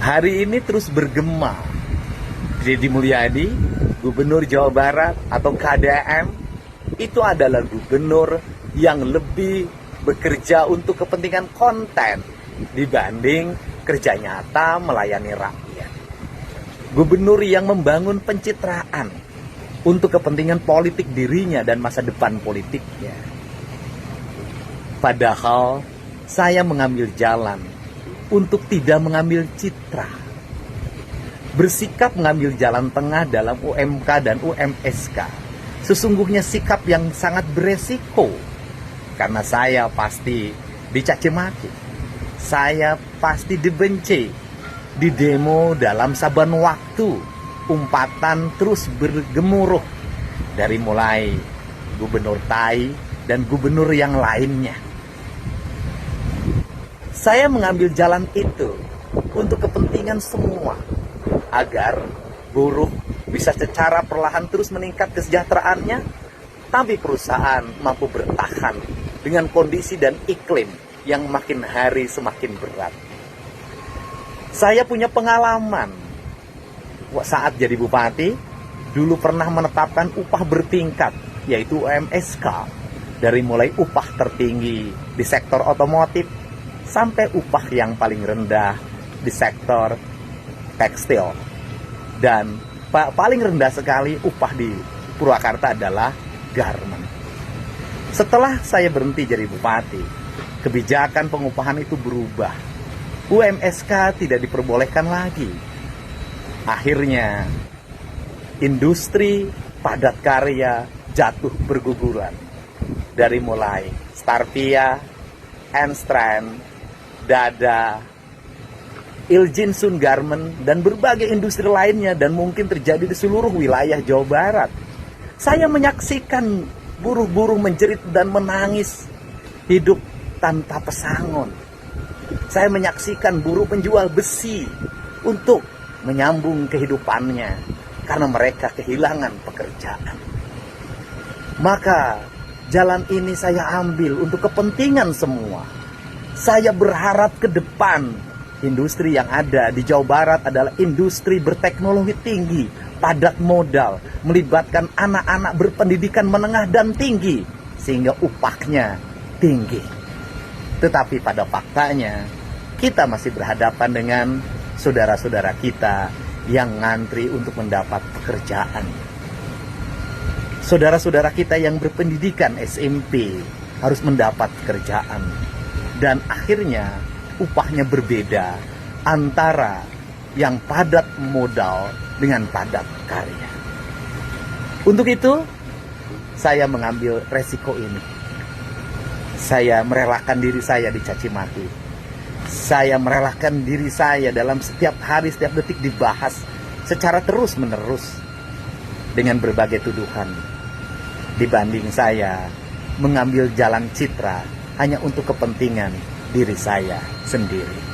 Hari ini terus bergema. Deddy Mulyadi, Gubernur Jawa Barat atau KDM, itu adalah gubernur yang lebih bekerja untuk kepentingan konten dibanding kerja nyata melayani rakyat. Gubernur yang membangun pencitraan untuk kepentingan politik dirinya dan masa depan politiknya. Padahal saya mengambil jalan untuk tidak mengambil citra. Bersikap mengambil jalan tengah dalam UMK dan UMSK sesungguhnya sikap yang sangat beresiko. Karena saya pasti dicaci maki, saya pasti dibenci, didemo dalam saban waktu. Umpatan terus bergemuruh dari mulai Gubernur Tai dan gubernur yang lainnya. Saya mengambil jalan itu untuk kepentingan semua, agar buruh bisa secara perlahan terus meningkat kesejahteraannya, tapi perusahaan mampu bertahan dengan kondisi dan iklim yang makin hari semakin berat. Saya punya pengalaman saat jadi bupati, dulu pernah menetapkan upah bertingkat, yaitu UMSK, dari mulai upah tertinggi di sektor otomotif sampai upah yang paling rendah di sektor tekstil. Dan paling rendah sekali upah di Purwakarta adalah garment. Setelah saya berhenti jadi bupati, kebijakan pengupahan itu berubah. UMSK tidak diperbolehkan lagi. Akhirnya, industri padat karya jatuh berguguran. Dari mulai Starvia, Enstrand, Dada, Iljinsun Garment, dan berbagai industri lainnya, dan mungkin terjadi di seluruh wilayah Jawa Barat. Saya menyaksikan buruh-buruh menjerit dan menangis, hidup tanpa pesangon. Saya menyaksikan buruh penjual besi untuk menyambung kehidupannya karena mereka kehilangan pekerjaan. Maka jalan ini saya ambil untuk kepentingan semua. Saya berharap ke depan industri yang ada di Jawa Barat adalah industri berteknologi tinggi, padat modal, melibatkan anak-anak berpendidikan menengah dan tinggi, sehingga upahnya tinggi. Tetapi pada faktanya, kita masih berhadapan dengan saudara-saudara kita yang ngantri untuk mendapat pekerjaan. Saudara-saudara kita yang berpendidikan SMP harus mendapat pekerjaan. Dan akhirnya upahnya berbeda antara yang padat modal dengan padat karya. Untuk itu, saya mengambil resiko ini. Saya merelakan diri saya dicaci maki. Saya merelakan diri saya dalam setiap hari, setiap detik dibahas secara terus-menerus dengan berbagai tuduhan. Dibanding saya mengambil jalan citra hanya untuk kepentingan diri saya sendiri.